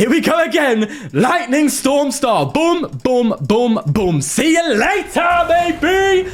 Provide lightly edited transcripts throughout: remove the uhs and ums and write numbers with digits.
here we go again. Lightning Storm Star. Boom, boom, boom, boom. See you later, baby.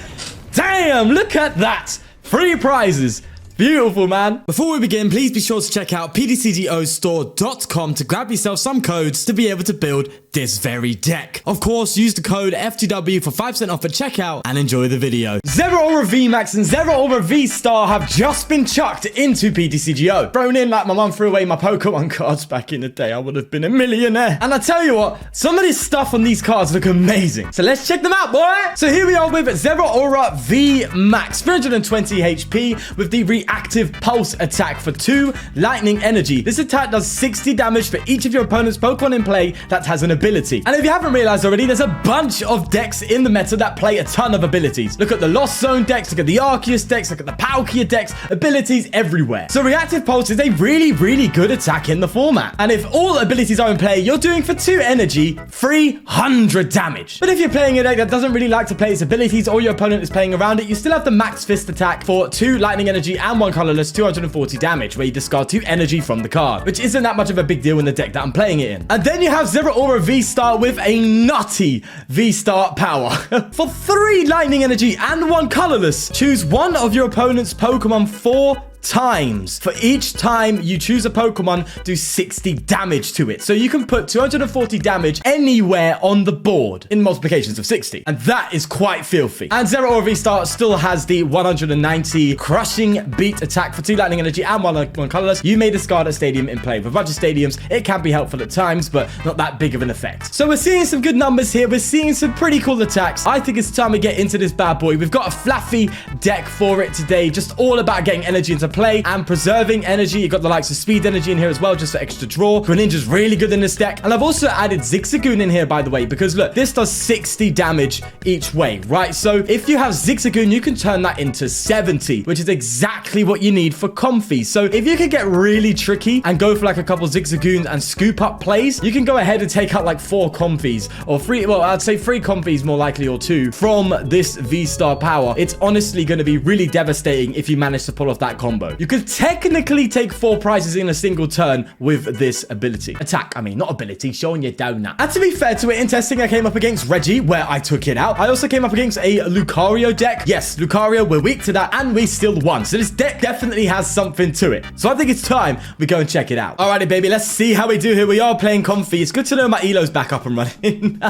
Damn, look at that. 3 prizes. Beautiful, man. Before we begin, please be sure to check out pdcgostore.com to grab yourself some codes to be able to build this very deck. Of course, use the code FTW for 5% off at checkout and enjoy the video. Zeraora VMAX and Zeraora V STAR have just been chucked into PTCGO. Thrown in like my mum threw away my Pokemon cards back in the day. I would have been a millionaire. And I tell you what, some of this stuff on these cards look amazing. So let's check them out, boy. So here we are with Zeraora VMAX, 320 HP with the reactive pulse attack for 2 lightning energy. This attack does 60 damage for each of your opponent's Pokemon in play that has an ability. And if you haven't realized already, there's a bunch of decks in the meta that play a ton of abilities. Look at the Lost Zone decks, look at the Arceus decks, look at the Palkia decks, abilities everywhere. So reactive pulse is a really, really good attack in the format. And if all abilities are in play, you're doing for 2 energy, 300 damage. But if you're playing a deck that doesn't really like to play its abilities or your opponent is playing around it, you still have the Max Fist attack for 2 lightning energy and 1 colorless, 240 damage, where you discard 2 energy from the card, which isn't that much of a big deal in the deck that I'm playing it in. And then you have Zeraora V STAR with a nutty V STAR power. For 3 lightning energy and 1 colorless, choose one of your opponent's Pokemon 4 times. For each time you choose a Pokemon, do 60 damage to it. So you can put 240 damage anywhere on the board in multiplications of 60. And that is quite filthy. And Zeraora V STAR still has the 190 crushing beat attack for 2 lightning energy and 1 colorless. You may discard a stadium in play. With a bunch of stadiums, it can be helpful at times, but not that big of an effect. So we're seeing some good numbers here. We're seeing some pretty cool attacks. I think it's time we get into this bad boy. We've got a Flaaffy deck for it today. Just all about getting energy into play and preserving energy. You've got the likes of speed energy in here as well, just for extra draw. Greninja's really good in this deck. And I've also added Zigzagoon in here, by the way, because look, this does 60 damage each way, right? So if you have Zigzagoon, you can turn that into 70, which is exactly what you need for Comfy. So if you can get really tricky and go for like a couple Zigzagoons and scoop up plays, you can go ahead and take out like 4 Comfies or 3, well, I'd say 3 Comfies more likely, or 2 from this V STAR power. It's honestly going to be really devastating if you manage to pull off that combo. You could technically take 4 prizes in a single turn with this ability. Attack, I mean, not ability, showing you down now. And to be fair to it, in testing, I came up against Reggie, where I took it out. I also came up against a Lucario deck. Yes, Lucario, we're weak to that, and we still won. So this deck definitely has something to it. So I think it's time we go and check it out. Alrighty, baby, let's see how we do here. We are playing Comfy. It's good to know my Elo's back up and running.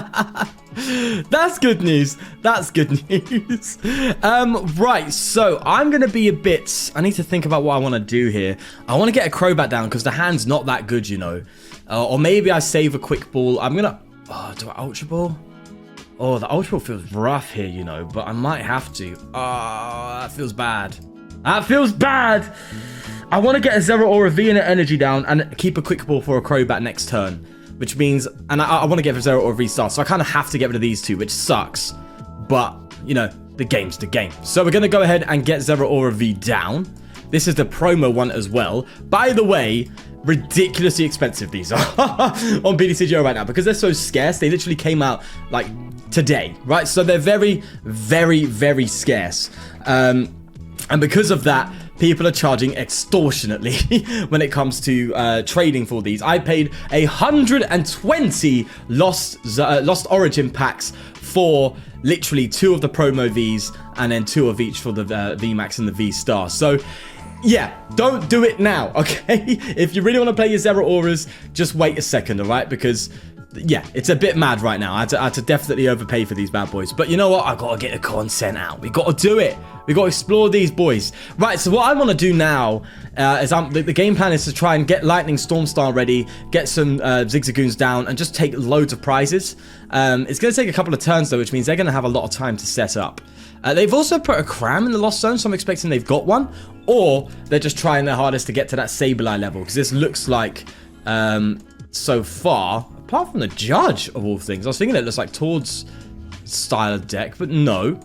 That's good news. That's good news. Right, so I'm gonna be a bit, I need to think about what I want to do here. I want to get a Crobat down because the hand's not that good, you know. Or maybe I save a quick ball. I'm gonna, do I Ultra Ball? Oh, the Ultra Ball feels rough here, you know, but I might have to. That feels bad. That feels bad. I want to get a Zeraora V and an energy down and keep a quick ball for a Crobat next turn. Which means, and I want to get for Zeraora V STAR, so I kind of have to get rid of these 2, which sucks. But, you know, the game's the game. So we're going to go ahead and get Zeraora V down. This is the promo one as well. By the way, ridiculously expensive these are on PTCGO right now because they're so scarce. They literally came out like today, right? So they're very, very, very scarce. And because of that, people are charging extortionately when it comes to trading for these. I paid 120 Lost Origin packs for literally 2 of the promo Vs and then 2 of each for the VMAX and the V STAR. So yeah, don't do it now, okay? If you really want to play your Zeraoras, just wait a second, all right? Because yeah, it's a bit mad right now. I had to definitely overpay for these bad boys. But you know what? I got to get the content out. We got to do it. We got to explore these boys. Right, so what I want to do now is the game plan is to try and get Lightning Storm Star ready, get some Zigzagoons down, and just take loads of prizes. It's going to take a couple of turns, though, which means they're going to have a lot of time to set up. They've also put a Cram in the Lost Zone, so I'm expecting they've got one. Or they're just trying their hardest to get to that Sableye level, because this looks like, so far, apart from the Judge of all things, I was thinking it looks like Toad's style of deck, but no.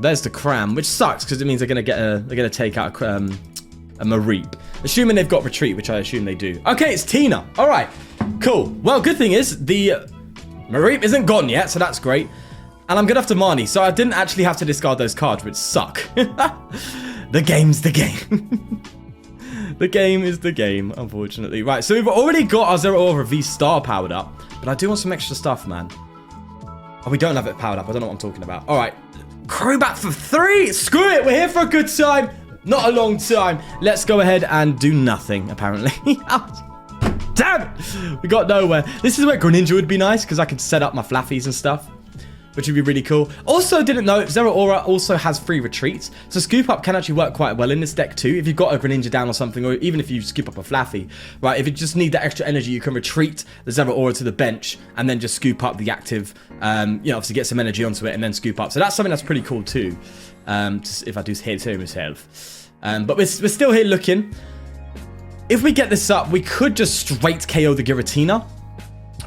There's the Cram, which sucks because it means they're gonna take out a Mareep, assuming they've got Retreat, which I assume they do. Okay, it's Tina. All right, cool. Well, good thing is the Mareep isn't gone yet, so that's great. And I'm good after Marnie, so I didn't actually have to discard those cards, which suck. The game's the game. The game is the game, unfortunately. Right, so we've already got our Zeraora V STAR powered up. But I do want some extra stuff, man. Oh, we don't have it powered up. I don't know what I'm talking about. All right. Crobat for 3. Screw it. We're here for a good time. Not a long time. Let's go ahead and do nothing, apparently. Damn it. We got nowhere. This is where Greninja would be nice because I could set up my Flaaffies and stuff, which would be really cool. Also, didn't know, Zeraora also has free retreats. So Scoop Up can actually work quite well in this deck too. If you've got a Greninja down or something, or even if you scoop up a Flaaffy, right? If you just need that extra energy, you can retreat the Zeraora to the bench and then just scoop up the active, you know, obviously get some energy onto it and then scoop up. So that's something that's pretty cool too. If I do hit myself. But we're still here looking. If we get this up, we could just straight KO the Giratina.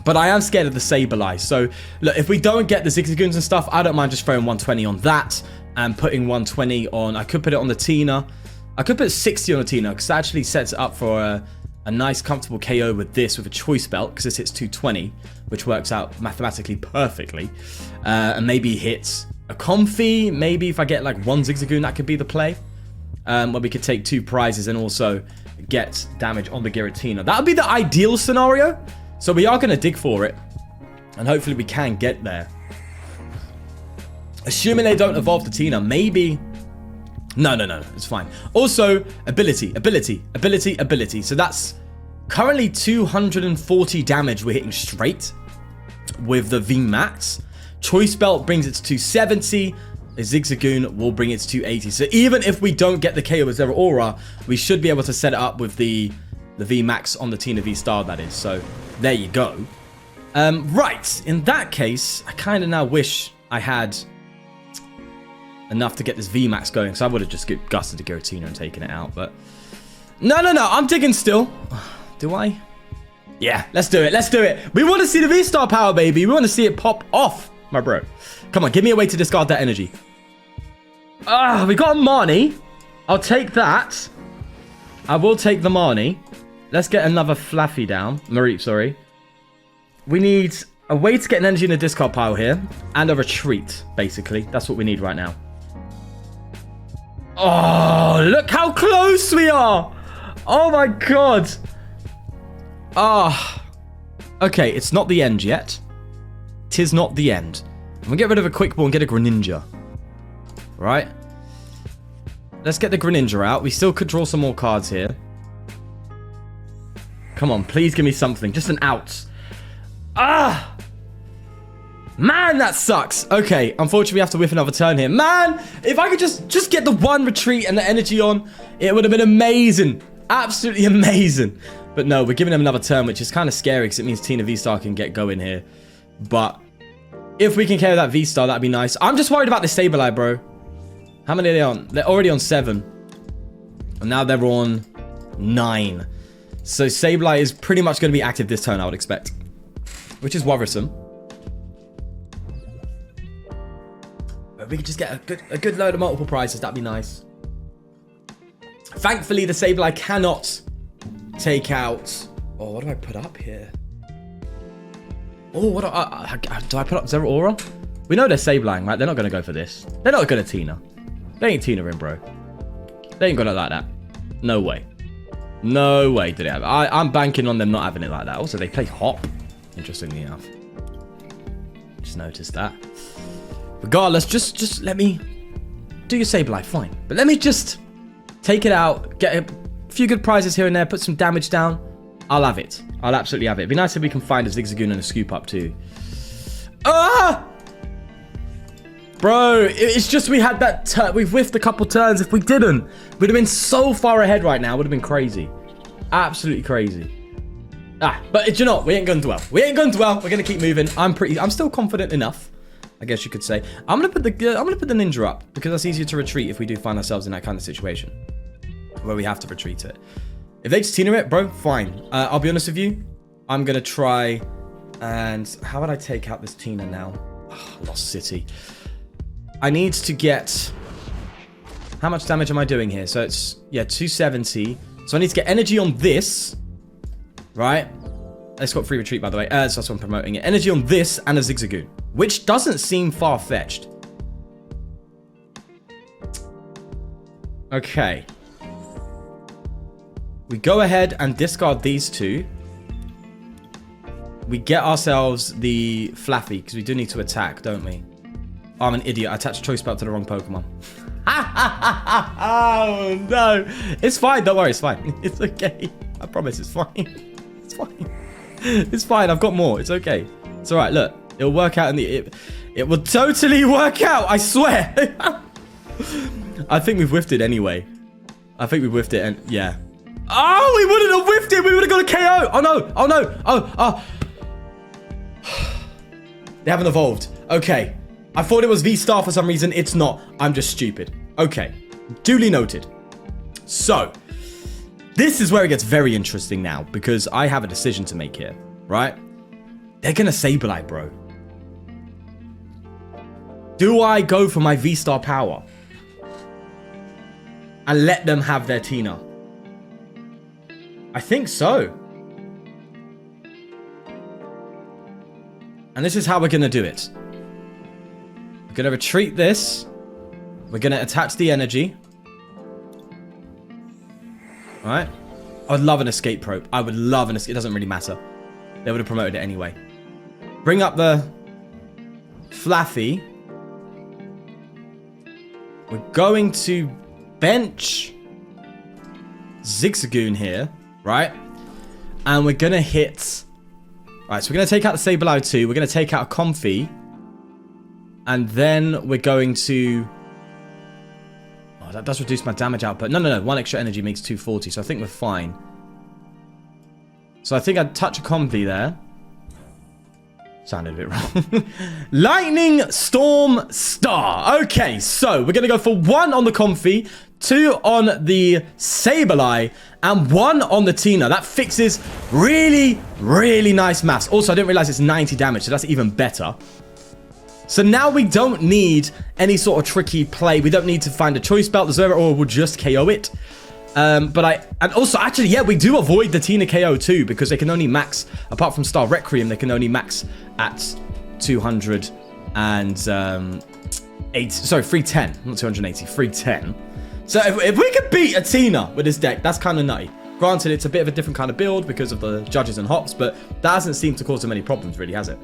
But I am scared of the Sableye. So, look, if we don't get the Zigzagoons and stuff, I don't mind just throwing 120 on that and putting 120 on... I could put it on the Tina. I could put 60 on the Tina because that actually sets it up for a nice, comfortable KO with this, with a Choice Belt, because this hits 220, which works out mathematically perfectly. And maybe hits a Comfy. Maybe if I get, like, one Zigzagoon, that could be the play. Where we could take 2 prizes and also get damage on the Giratina. That would be the ideal scenario. So we are going to dig for it. And hopefully we can get there. Assuming they don't evolve the Tina, maybe... No. It's fine. Also, ability. So that's currently 240 damage we're hitting straight with the Vmax. Choice Belt brings it to 270. A Zigzagoon will bring it to 280. So even if we don't get the KO with Zeraora, we should be able to set it up with the Vmax on the Tina V STAR, that is. So there you go. Right. In that case, I kind of now wish I had enough to get this Vmax going. So I would have just gusted the Giratina and taken it out. But no. I'm digging still. Do I? Yeah, let's do it. We want to see the V STAR power, baby. We want to see it pop off, my bro. Come on, give me a way to discard that energy. We got a Marnie. I'll take that. I will take the Marnie. Let's get another Flaaffy down. Mareep, sorry. We need a way to get an energy in the discard pile here. And a retreat, basically. That's what we need right now. Oh, look how close we are. Oh my god. Okay, it's not the end yet. Tis not the end. I'm going to get rid of a Quick Ball and get a Greninja. Right? Let's get the Greninja out. We still could draw some more cards here. Come on, please give me something. Just an out. Man, that sucks. Okay, unfortunately, we have to whiff another turn here. Man, if I could just get the one retreat and the energy on, it would have been amazing. Absolutely amazing. But no, we're giving him another turn, which is kind of scary because it means Tina V STAR can get going here. But if we can carry that V STAR, that'd be nice. I'm just worried about the Sableye, bro. How many are they on? They're already on 7. And now they're on 9. So Sableye is pretty much going to be active this turn, I would expect. Which is worrisome. But we could just get a good load of multiple prizes. That'd be nice. Thankfully, the Sableye cannot take out... Oh, what do I put up here? Oh, what do I put up Zeraora? We know they're Sableyeing, right? They're not going to go for this. They're not going to Tina. They ain't Tina in, bro. They ain't got it like that. No way. No way do they have it. I'm banking on them not having it like that. Also, they play Hop. Interestingly enough. Just noticed that. Regardless, just let me do your Sableye, fine. But let me just take it out, get a few good prizes here and there, put some damage down. I'll have it. I'll absolutely have it. It'd be nice if we can find a Zigzagoon and a Scoop Up too. Bro, it's just we had that turn. We've whiffed a couple turns. If we didn't, we'd have been so far ahead right now. It would have been crazy. Absolutely crazy. But you know what? We ain't going to dwell. We're going to keep moving. I'm still confident enough, I guess you could say. I'm gonna put the Ninja up because that's easier to retreat if we do find ourselves in that kind of situation where we have to retreat it. If they just Tina it, bro, fine. I'll be honest with you. I'm gonna try and how would I take out this Tina now? Lost City. I need to get... How much damage am I doing here? So it's, 270. So I need to get energy on this. Right? It's got free retreat, by the way. So that's what I'm promoting it. Energy on this and a Zigzagoon. Which doesn't seem far-fetched. Okay. We go ahead and discard these two. We get ourselves the Flaaffy, because we do need to attack, don't we? Oh, I'm an idiot. I attached Choice Belt to the wrong Pokemon. Oh, no. It's fine. Don't worry. It's fine. It's okay. I promise it's fine. It's fine. It's fine. I've got more. It's okay. It's all right. Look, it'll work out in the... It will totally work out. I swear. I think we've whiffed it anyway. I think we've whiffed it, and yeah. Oh, we wouldn't have whiffed it. We would have got a KO. Oh, no. Oh, no. Oh. They haven't evolved. Okay. I thought it was V-Star for some reason. It's not. I'm just stupid. Okay. Duly noted. So, this is where it gets very interesting now, because I have a decision to make here, right? They're going to Sableye, bro. Do I go for my V-Star power and let them have their Tina? I think so. And this is how we're going to do it. We're going to retreat this. We're going to attach the energy. All right. I would love an escape rope. I would love an escape. It doesn't really matter. They would have promoted it anyway. Bring up the Flaaffy. We're going to bench Zigzagoon here, right? And we're going to hit... Right, so we're going to take out the Sableye 2. We're going to take out a Comfy. And then we're going to... Oh, that does reduce my damage output. No. 1 extra energy makes 240, so I think we're fine. So I think I'd touch a Comfy there. Sounded a bit wrong. Lightning Storm Star. Okay, so we're going to go for 1 on the Comfy, 2 on the Sableye, and 1 on the Tina. That fixes really, really nice maths. Also, I didn't realize it's 90 damage, so that's even better. So now we don't need any sort of tricky play. We don't need to find a Choice Belt. The Zeraora will just KO it. And also, actually, yeah, we do avoid the Tina KO too, because they can only max, apart from Star Requiem, they can only max at 310, not 280, 310. So if we could beat a Tina with this deck, that's kind of nutty. Granted, it's a bit of a different kind of build because of the judges and hops, but that hasn't seemed to cause them any problems, really, has it?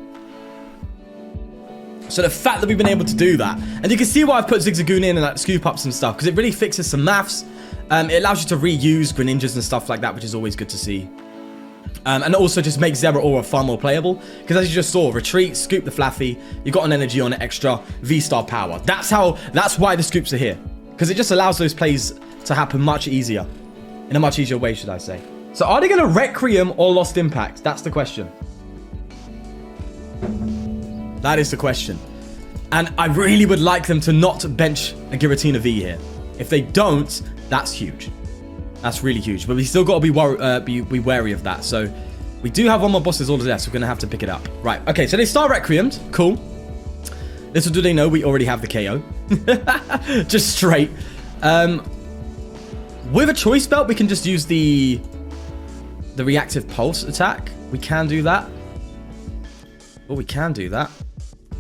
So the fact that we've been able to do that, and you can see why I've put Zigzagoon in and like scoop up some stuff, because it really fixes some maths. It allows you to reuse Greninjas and stuff like that, which is always good to see. And it also just makes Zeraora far more playable, because as you just saw, retreat, scoop the Flaaffy, you got an energy on it extra, V-Star power. That's why the scoops are here, because it just allows those plays to happen much easier, in a much easier way, should I say. So are they going to Requiem or Lost Impact? That's the question. That is the question. And I really would like them to not bench a Giratina V here. If they don't, that's huge. That's really huge. But we still got to be wary of that. So we do have 1 more boss's orders left, so we're going to have to pick it up. Right. Okay, so they start Requiemed. Cool. Little do they know we already have the KO. Just straight. With a Choice Belt, we can just use the reactive pulse attack. We can do that. Well, we can do that.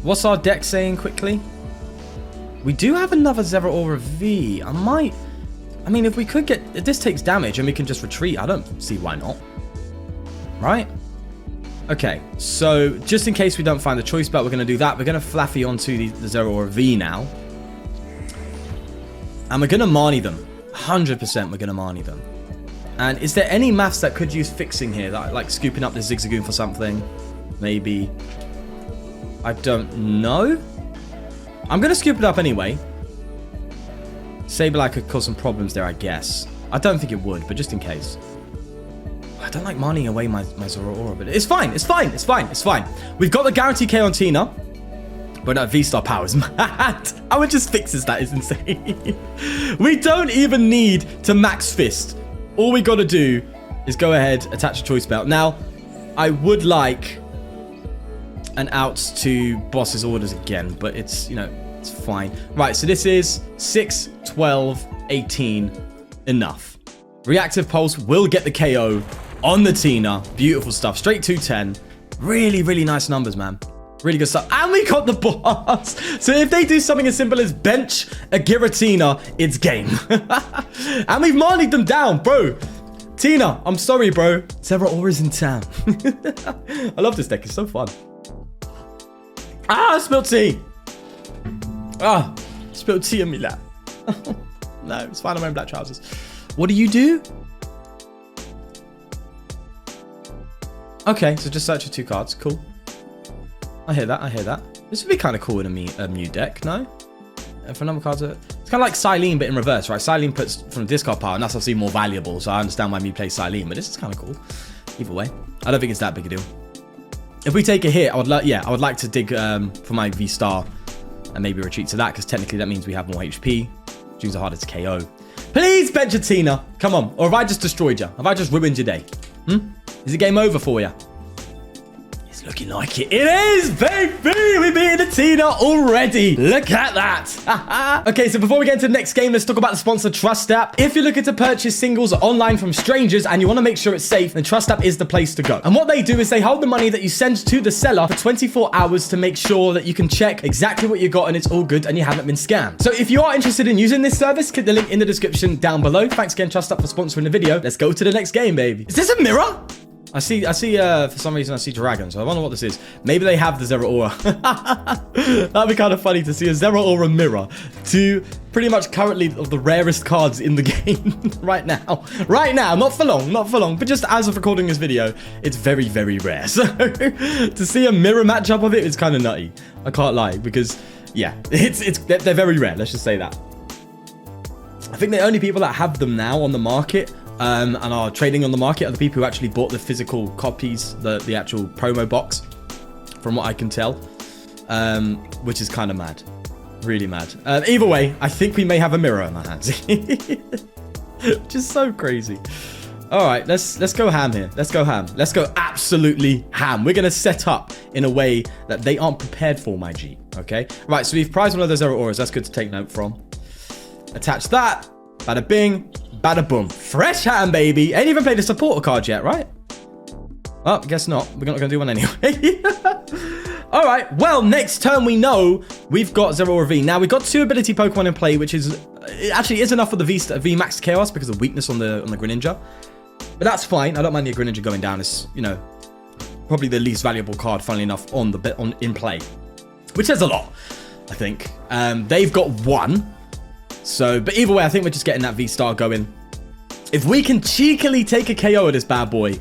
What's our deck saying quickly? We do have another Zeraora V. I mean, if we could get... If this takes damage and we can just retreat, I don't see why not. Right? Okay, so just in case we don't find the Choice Belt, we're going to do that. We're going to Flaaffy onto the Zeraora V now. And we're going to Marnie them. 100% we're going to Marnie them. And is there any maths that could use fixing here? Like scooping up the Zigzagoon for something? Maybe. I don't know. I'm going to scoop it up anyway. Sableye could cause some problems there, I guess. I don't think it would, but just in case. I don't like Marnieing away my Zeraora, but it's fine. It's fine. It's fine. It's fine. We've got the guarantee K on Tina. But that V-Star power is mad. How it just fixes that is insane. We don't even need to max fist. All we got to do is go ahead, attach a Choice Belt. Now, I would like an out to boss's orders again, but it's, you know, it's fine. Right, so this is 6, 12, 18. Enough. Reactive Pulse will get the KO on the Tina. Beautiful stuff. Straight 210. Really, really nice numbers, man. Really good stuff. And we got the boss. So if they do something as simple as bench a Giratina, it's game. And we've Marnied them down, bro. Tina, I'm sorry, bro. Zeraora's in town. I love this deck. It's so fun. Ah, spilled tea. Ah, spilled tea on me lap. No, it's fine. I'm wearing black trousers. What do you do? Okay, so just search for 2 cards. Cool. I hear that. I hear that. This would be kind of cool in a Mew deck, no? For number cards, it's kind of like Silene, but in reverse, right? Silene puts from the discard pile, and that's obviously more valuable. So I understand why Mew plays Silene, but this is kind of cool. Either way, I don't think it's that big a deal. If we take a hit, I would like to dig for my V-Star and maybe retreat to that, because technically that means we have more HP, which means harder to KO. Please, Benjatina, come on. Or have I just destroyed you? Have I just ruined your day? Is it game over for you? It's looking like it. It is, baby! We beat the Tina already. Look at that. Okay, so before we get into the next game, let's talk about the sponsor, Trust App. If you're looking to purchase singles online from strangers and you want to make sure it's safe, then Trust App is the place to go. And what they do is they hold the money that you send to the seller for 24 hours to make sure that you can check exactly what you got and it's all good and you haven't been scammed. So if you are interested in using this service, click the link in the description down below. Thanks again, Trust App, for sponsoring the video. Let's go to the next game, baby. Is this a mirror? I see, for some reason, I see dragons. So I wonder what this is. Maybe they have the Zeraora. That'd be kind of funny to see a Zeraora mirror to pretty much currently of the rarest cards in the game right now. Right now, not for long, but just as of recording this video, it's very, very rare. So to see a mirror matchup of it is kind of nutty. I can't lie, because yeah, they're very rare. Let's just say that. I think the only people that have them now on the market and are trading on the market are the people who actually bought the physical copies, the actual promo box, from what I can tell, which is kind of mad, really mad. Either way, I think we may have a mirror in our hands, which is so crazy. All right, let's go ham here. Let's go ham. Let's go absolutely ham. We're gonna set up in a way that they aren't prepared for, my G. Okay, right. So we've prized one of those Zeraoras. That's good to take note from. Attach that. Bada bing. Bada boom. Fresh ham, baby. Ain't even played a supporter card yet, right? Oh, guess not. We're not going to do one anyway. All right. Well, next turn we know we've got Zeraora V. Now, we've got 2 ability Pokemon in play, which is actually is enough for the Vmax Chaos because of weakness on the Greninja. But that's fine. I don't mind the Greninja going down. It's, you know, probably the least valuable card, funnily enough, in play, which says a lot, I think. They've got 1. So, but either way, I think we're just getting that V-Star going. If we can cheekily take a KO of this bad boy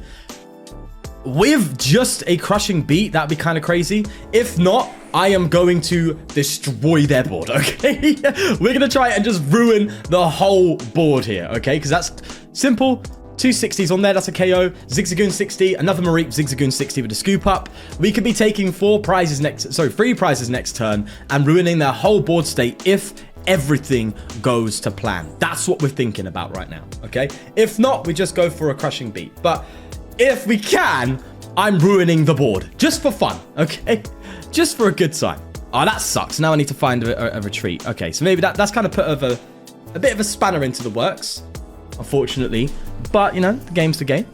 with just a crushing beat, that'd be kind of crazy. If not, I am going to destroy their board, okay? We're going to try and just ruin the whole board here, okay? Because that's simple. 2 60s on there, that's a KO. Zigzagoon 60, another Mareep Zigzagoon 60 with a scoop up. We could be taking 3 prizes next turn and ruining their whole board state if everything goes to plan. That's what we're thinking about right now, okay? If not, we just go for a crushing beat. But if we can, I'm ruining the board just for fun, okay? Just for a good time. Oh, that sucks. Now I need to find a retreat. Okay, so maybe that's kind of put a bit of a spanner into the works, unfortunately. But, you know, the game's the game.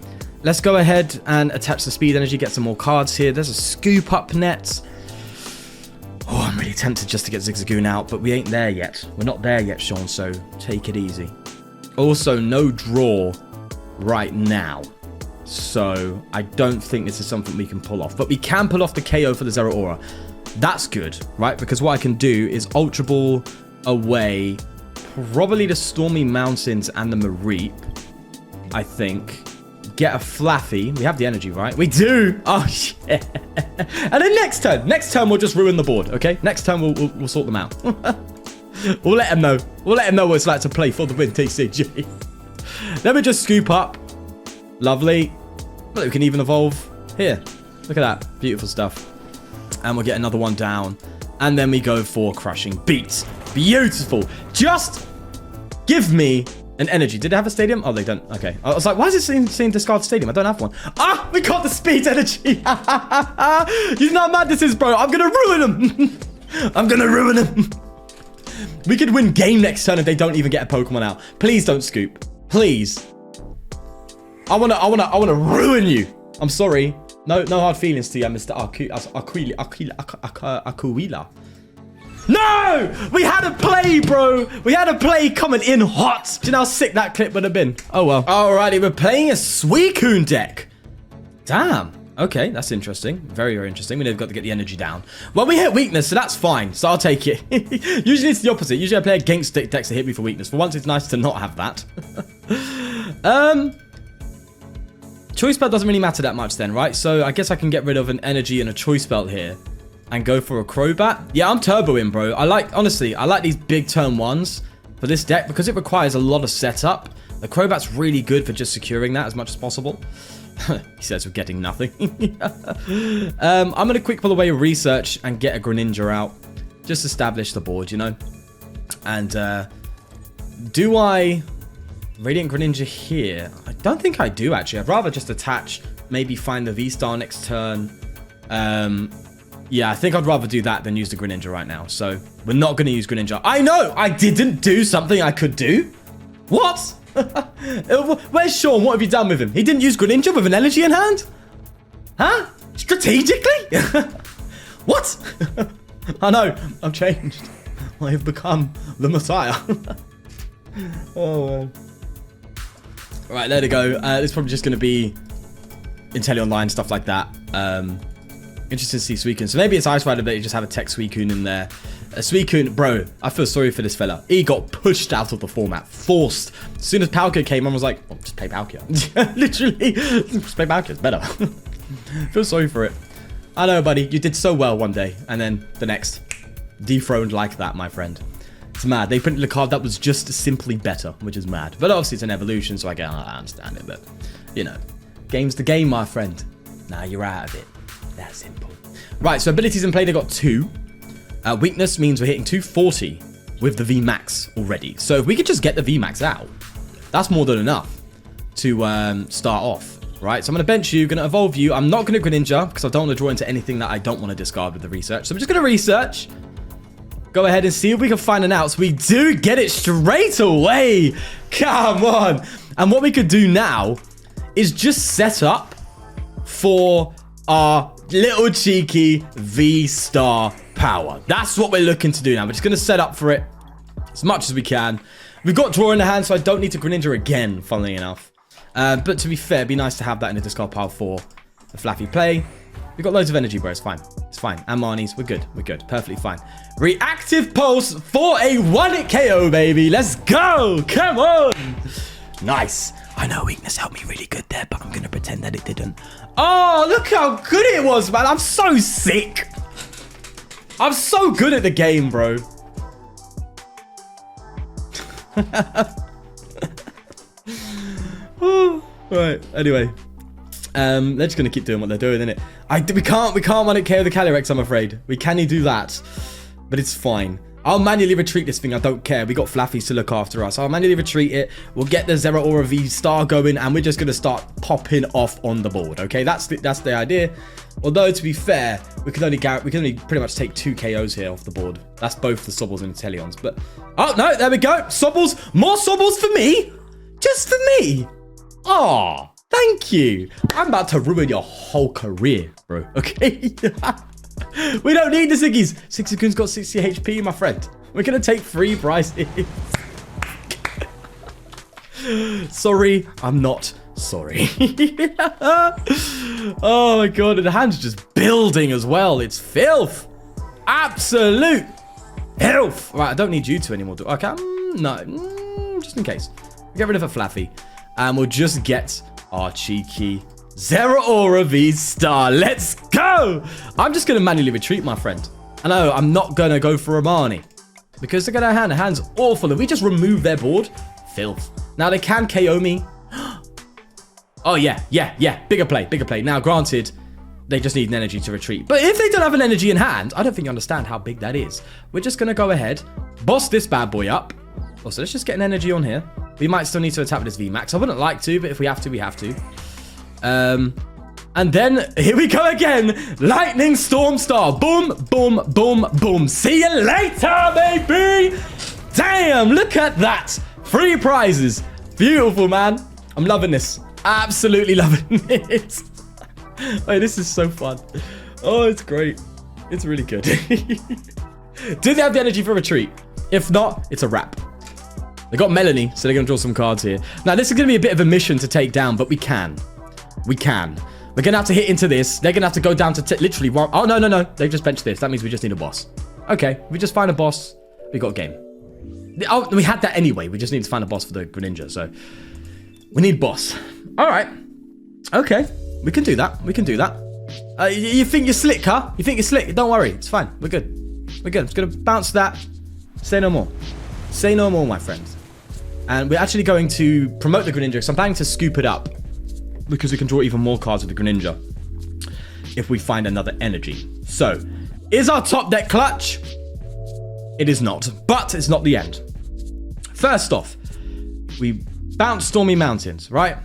Let's go ahead and attach the speed energy, get some more cards here. There's a Scoop Up Net. Oh, I'm really tempted just to get Zigzagoon out, but we ain't there yet. We're not there yet, Sean, so take it easy. Also, no draw right now. So I don't think this is something we can pull off. But we can pull off the KO for the Zeraora. That's good, right? Because what I can do is Ultra Ball away probably the Stormy Mountains and the Mareep, I think. Get a Flaaffy. We have the energy, right? We do. Oh, shit. And then next turn, we'll just ruin the board, okay? Next turn, we'll sort them out. We'll let them know. We'll let them know what it's like to play for the win, TCG. Let me just scoop up. Lovely. Look, we can even evolve here. Look at that. Beautiful stuff. And we'll get another one down. And then we go for crushing beats. Beautiful. Just give me an energy. Did it have a stadium? Oh, they don't. Okay. I was like, why is it saying discard stadium? I don't have one. Ah, we got the speed energy. You know how mad this is, bro. I'm going to ruin them. I'm going to ruin them. We could win game next turn if they don't even get a Pokemon out. Please don't scoop. Please. I wanna ruin you. I'm sorry. No hard feelings to you, Mr. Aquila. No! We had a play, bro. We had a play coming in hot. Do you know how sick that clip would have been? Oh, well. Alrighty, we're playing a Suicune deck. Damn. Okay, that's interesting. Very, very interesting. We've got to get the energy down. Well, we hit weakness, so that's fine. So I'll take it. Usually it's the opposite. Usually I play against decks that hit me for weakness. For once, it's nice to not have that. Choice Belt doesn't really matter that much then, right? So I guess I can get rid of an energy and a Choice Belt here and go for a Crobat. Yeah, I'm turboing, bro. Honestly, I like these big turn ones for this deck because it requires a lot of setup. The Crobat's really good for just securing that as much as possible. He says we're getting nothing. I'm going to quick pull away research and get a Greninja out. Just establish the board, you know. And do I Radiant Greninja here? I don't think I do, actually. I'd rather just attach, maybe find the V-Star next turn. Yeah, I think I'd rather do that than use the Greninja right now. So we're not going to use Greninja. I know! I didn't do something I could do. What? Where's Sean? What have you done with him? He didn't use Greninja with an energy in hand? Huh? Strategically? What? I know. I've changed. I have become the Messiah. Oh, man. Right, there we go. It's probably just going to be IntelliOnline, stuff like that. Interesting to see Suicune. So maybe it's Ice Rider, but you just have a Tech Suicune in there. Suicune, bro, I feel sorry for this fella. He got pushed out of the format. Forced. As soon as Palkia came, I was like, oh, just play Palkia. Literally, just play Palkia. It's better. Feel sorry for it. I know, buddy. You did so well one day. And then the next. Dethroned like that, my friend. It's mad. They printed a card that was just simply better, which is mad. But obviously it's an evolution, so I understand it. But, you know, game's the game, my friend. Now you're out of it. That simple. Right, so abilities in play, they got 2. Weakness means we're hitting 240 with the Vmax already. So if we could just get the Vmax out, that's more than enough to start off. Right, so I'm going to bench you, going to evolve you. I'm not going to Greninja because I don't want to draw into anything that I don't want to discard with the research. So I'm just going to research. Go ahead and see if we can find an out. So we do get it straight away. Come on. And what we could do now is just set up for our little cheeky V-Star power. That's what we're looking to do now. We're just going to set up for it as much as we can. We've got draw in the hand, so I don't need to Greninja again, funnily enough. But to be fair, it'd be nice to have that in the discard pile for the Flaaffy play. We've got loads of energy, bro. It's fine. It's fine. And Marnie's. We're good. We're good. Perfectly fine. Reactive Pulse for a 1-hit KO, baby. Let's go. Come on. Nice. I know weakness helped me really good there, but I'm going to pretend that it didn't. Oh, look how good it was, man. I'm so sick. I'm so good at the game, bro. Right. Anyway. They're just going to keep doing what they're doing, innit? We can't 1-hit KO the Calyrex, I'm afraid. We can do that. But it's fine. I'll manually retreat this thing. I don't care. We got Flaaffy to look after us. I'll manually retreat it. We'll get the Zeraora V STAR going, and we're just going to start popping off on the board. Okay, that's the idea. Although, to be fair, we can only pretty much take 2 KOs here off the board. That's both the Sobbles and Inteleons. But oh no, there we go. Sobbles, more Sobbles for me, just for me. Oh, thank you. I'm about to ruin your whole career, bro. Okay. We don't need the Ziggies. Zigzagoon's got 60 HP, my friend. We're going to take 3 prizes. Sorry, I'm not sorry. Oh my god, and the hand's just building as well. It's filth. Absolute filth. Right, I don't need you two anymore. Okay, no, just in case. Get rid of a Flaaffy. And we'll just get our cheeky Zeraora V STAR. Let's go. I'm just going to manually retreat, my friend. I know, I'm not going to go for a Marnie. Because look at her hand. Her hand's awful. If we just remove their board, filth. Now, they can KO me. Oh, yeah. Bigger play. Now, granted, they just need an energy to retreat. But if they don't have an energy in hand, I don't think you understand how big that is. We're just going to go ahead, boss this bad boy up. Also, let's just get an energy on here. We might still need to attack with this Vmax. I wouldn't like to, but if we have to, we have to. And then, here we go again. Lightning Storm Star. Boom, boom, boom, boom. See you later, baby. Damn, look at that. 3 prizes. Beautiful, man. I'm loving this. Absolutely loving this. Wait, this is so fun. Oh, it's great. It's really good. Do they have the energy for retreat? If not, it's a wrap. They got Melanie, so they're going to draw some cards here. Now, this is going to be a bit of a mission to take down, but we can. We can. We're going to have to hit into this. They're going to have to go down to literally one. Oh, no, no, no. They've just benched this. That means we just need a boss. Okay, we just find a boss. We got a game. Oh, we had that anyway. We just need to find a boss for the Greninja, so we need boss. All right. Okay, we can do that. We can do that. You think you're slick, huh? You think you're slick? Don't worry. It's fine. We're good. We're good. I'm just going to bounce that. Say no more. Say no more, my friends. And we're actually going to promote the Greninja, because I'm planning to scoop it up, because we can draw even more cards with the Greninja if we find another energy. So, is our top deck clutch? It is not, but it's not the end. First off, we bounce Stormy Mountains, right?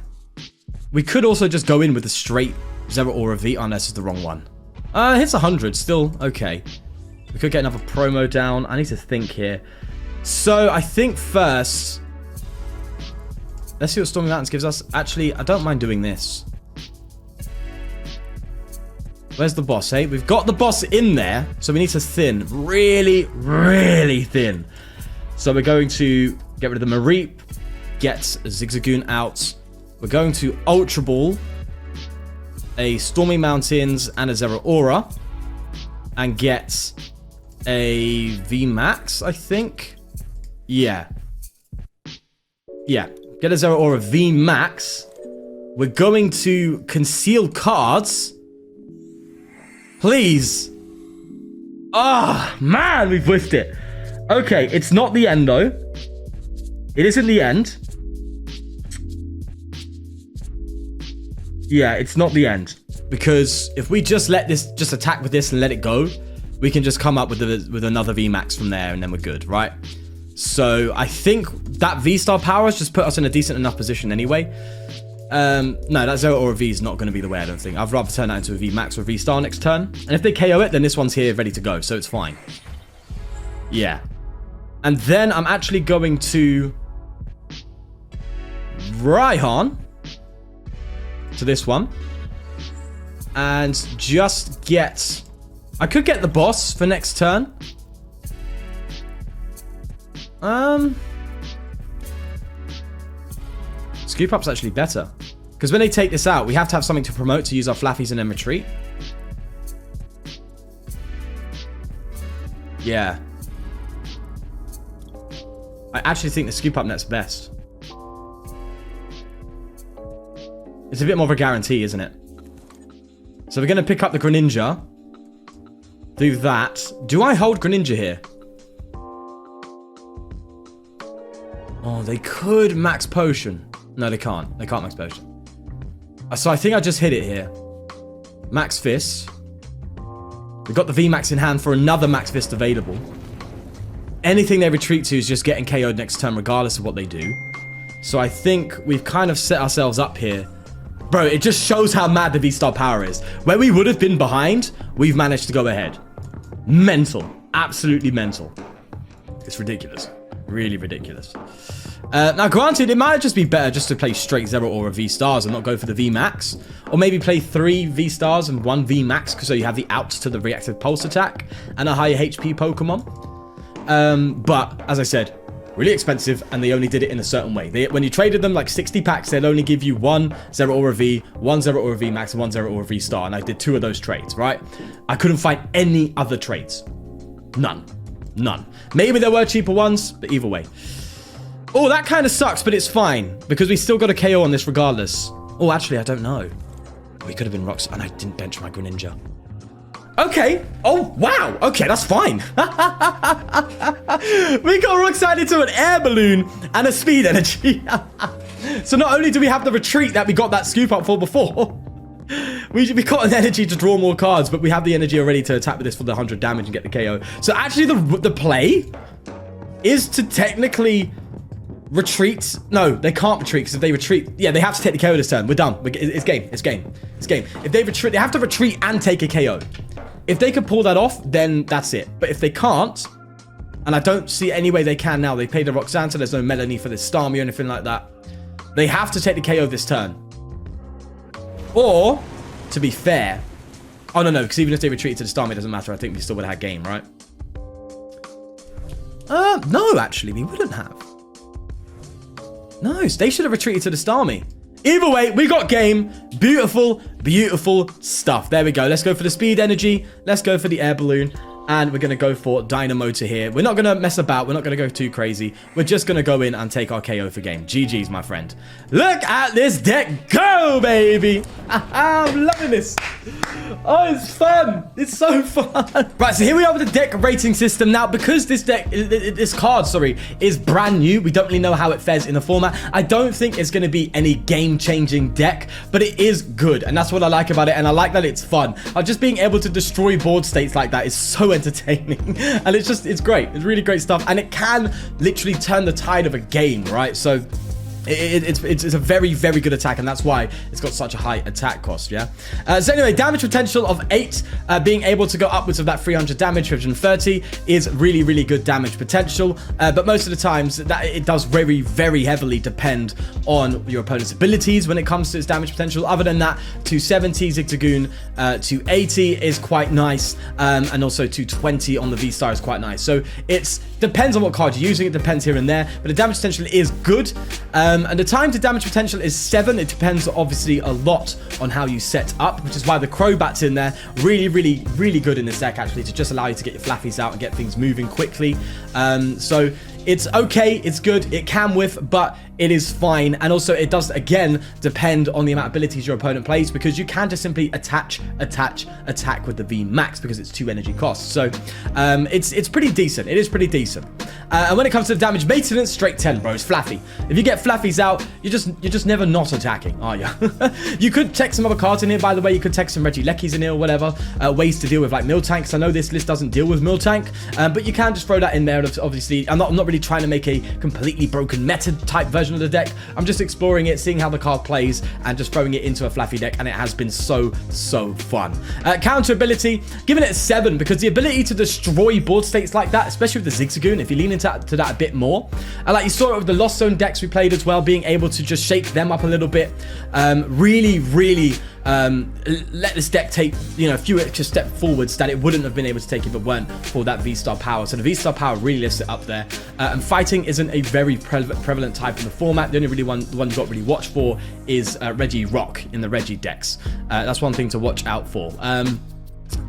We could also just go in with a straight Zeraora V, unless it's the wrong one. Hits 100, still okay. We could get another promo down. I need to think here. So, I think first, let's see what Stormy Mountains gives us. Actually, I don't mind doing this. Where's the boss, eh? We've got the boss in there, so we need to thin. Really, really thin. So we're going to get rid of the Mareep, get Zigzagoon out. We're going to Ultra Ball, a Stormy Mountains, and a Zeraora, and get a Vmax, I think. Yeah. Yeah. Get a Zeraora Vmax. We're going to conceal cards. Please. Ah, oh, man, we've whiffed it. Okay, it's not the end, though. It isn't the end. Yeah, it's not the end. Because if we just let this, just attack with this and let it go, we can just come up with another Vmax from there, and then we're good, right? So I think that V-Star power has just put us in a decent enough position anyway. No, that Zeraora V is not going to be the way, I don't think. I'd rather turn that into a VMAX or a V-Star next turn. And if they KO it, then this one's here ready to go, so it's fine. Yeah. And then I'm actually going to Raihan to this one. And just get... I could get the boss for next turn. Scoop Up's actually better. Because when they take this out, we have to have something to promote to use our Flaaffies and then retreat. Yeah. I actually think the Scoop Up Net's best. It's a bit more of a guarantee, isn't it? So we're going to pick up the Greninja. Do that. Do I hold Greninja here? Oh, they could max potion. No, they can't. They can't max potion. So I think I just hit it here. Max Fist. We've got the VMAX in hand for another Max Fist available. Anything they retreat to is just getting KO'd next turn regardless of what they do. So I think we've kind of set ourselves up here. Bro, it just shows how mad the V-Star power is. Where we would have been behind, we've managed to go ahead. Mental. Absolutely mental. It's ridiculous. Really ridiculous. Now, granted, it might just be better just to play straight Zeraora V-Stars and not go for the V-Max. Or maybe play 3 V-Stars and 1 V-Max, so you have the outs to the reactive pulse attack and a higher HP Pokemon. But, as I said, really expensive, and they only did it in a certain way. When you traded them like 60 packs, they'll only give you 1 Zeraora V, 1 Zeraora V-Max, and 1 Zeraora V-Star, and I did 2 of those trades, right? I couldn't find any other trades. None. None. Maybe there were cheaper ones, but either way. Oh, that kind of sucks, but it's fine, because we still got a KO on this regardless. Oh, actually, I don't know. We could have been rocks, and I didn't bench my Greninja. Okay. Oh, wow. Okay, that's fine. We got Roxanne into an Air Balloon and a Speed Energy. So not only do we have the retreat that we got that Scoop Up for before, we got an energy to draw more cards, but we have the energy already to attack with this for the 100 damage and get the KO. So actually the play is to technically retreat. No, they can't retreat, because if they retreat, yeah, they have to take the KO this turn. We're done. It's game. It's game. It's game. If they retreat, they have to retreat and take a KO. If they could pull that off, then that's it. But if they can't, and I don't see any way they can now, they played the Roxanne, so there's no Melanie for this Stormy or anything like that. They have to take the KO this turn. Or, to be fair, oh no, because even if they retreated to the Stormy, it doesn't matter. I think we still would have had game, right? No, actually, we wouldn't have. No, they should have retreated to the Stormy. Either way, we got game. Beautiful, beautiful stuff. There we go. Let's go for the speed energy. Let's go for the air balloon. And we're going to go for Dynamo to here. We're not going to mess about. We're not going to go too crazy. We're just going to go in and take our KO for game. GG's, my friend. Look at this deck go, baby. I'm loving this. Oh, it's fun. It's so fun. Right, so here we are with the deck rating system. Now, because this card, is brand new, we don't really know how it fares in the format. I don't think it's going to be any game-changing deck, but it is good. And that's what I like about it. And I like that it's fun. Just being able to destroy board states like that is so entertaining. And it's great. It's really great stuff. And it can literally turn the tide of a game, right? So it's a very, very good attack, and that's why it's got such a high attack cost, yeah? So anyway, damage potential of 8, being able to go upwards of that 300 damage, 330 is really, really good damage potential, but most of the times that it does very, very heavily depend on your opponent's abilities when it comes to its damage potential. Other than that, 270 Zigzagoon, 280 is quite nice, and also 220 on the V-Star is quite nice. So it depends on what card you're using, it depends here and there, but the damage potential is good. And the time to damage potential is 7. It depends obviously a lot on how you set up, which is why the Crobat's in there. Really, really, really good in this deck actually, to just allow you to get your Flaaffys out and get things moving quickly. So it's okay, it's good, it can whiff, but it is fine. And also it does, again, depend on the amount of abilities your opponent plays, because you can just simply attack with the Vmax because it's 2 energy costs. So it's pretty decent. It is pretty decent. And when it comes to the damage maintenance, straight 10, bro. It's Flaaffy. If you get Flaaffys out, you're just never not attacking, are you? You could tech some other cards in here, by the way. You could tech some Regieleckis in here or whatever. Ways to deal with like Miltanks. I know this list doesn't deal with Miltank, but you can just throw that in there. Obviously, I'm not really trying to make a completely broken meta type version of the deck. I'm just exploring it, seeing how the card plays, and just throwing it into a Flaaffy deck, and it has been so fun. Counter ability, giving it a 7, because the ability to destroy board states like that, especially with the Zigzagoon, if you lean into that a bit more, and like you saw it with the Lost Zone decks we played as well, being able to just shake them up a little bit, really let this deck take, a few extra steps forwards that it wouldn't have been able to take if it weren't for that V-Star power. So the V-Star power really lifts it up there. And fighting isn't a very prevalent type in the format. The only one you got really watch for is Regirock in the Regi decks. That's one thing to watch out for.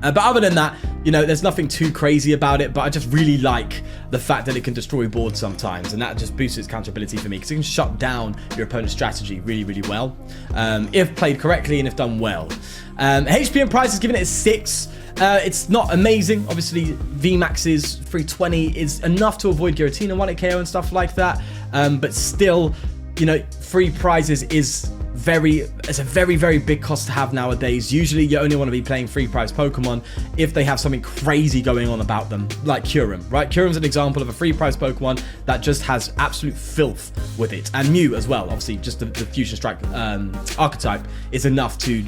But other than that, there's nothing too crazy about it, but I just really like the fact that it can destroy boards sometimes, and that just boosts its counter ability for me, because it can shut down your opponent's strategy really, really well, if played correctly and if done well. HP and price is giving it a 6. It's not amazing. Obviously, Vmax's 320 is enough to avoid Giratina 1-hit KO and stuff like that, but still, free prizes is it's a very, very big cost to have nowadays. Usually you only want to be playing free prize Pokemon if they have something crazy going on about them, like Kyurem, right? Kyurem's an example of a free prize Pokemon that just has absolute filth with it. And Mew as well. Obviously, just the Fusion Strike archetype is enough to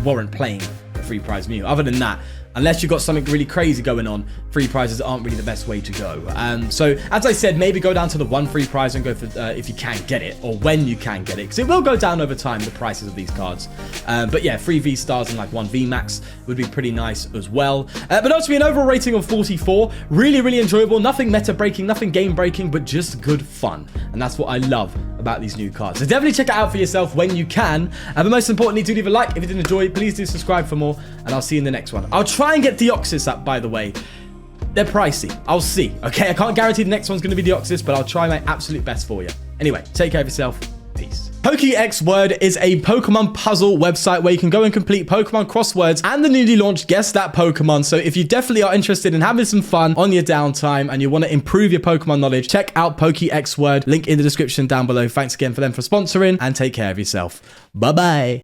warrant playing a free prize Mew. Other than that, unless you've got something really crazy going on, free prizes aren't really the best way to go. So, as I said, maybe go down to the 1 free prize and go for, if you can get it, or when you can get it, because it will go down over time, the prices of these cards. But yeah, 3 V-Stars and like 1 Vmax would be pretty nice as well. But also an overall rating of 44. Really, really enjoyable. Nothing meta-breaking, nothing game-breaking, but just good fun. And that's what I love about these new cards. So definitely check it out for yourself when you can. But most importantly, do leave a like if you did enjoy. Please do subscribe for more, and I'll see you in the next one. I'll try and get Deoxys up, by the way. They're pricey. I'll see. Okay, I can't guarantee the next one's going to be Deoxys, but I'll try my absolute best for you. Anyway, take care of yourself. Peace. PokéXWord is a Pokemon puzzle website where you can go and complete Pokemon crosswords and the newly launched Guess That Pokemon. So if you definitely are interested in having some fun on your downtime and you want to improve your Pokemon knowledge, check out PokéXWord. Link in the description down below. Thanks again for them for sponsoring, and take care of yourself. Bye-bye.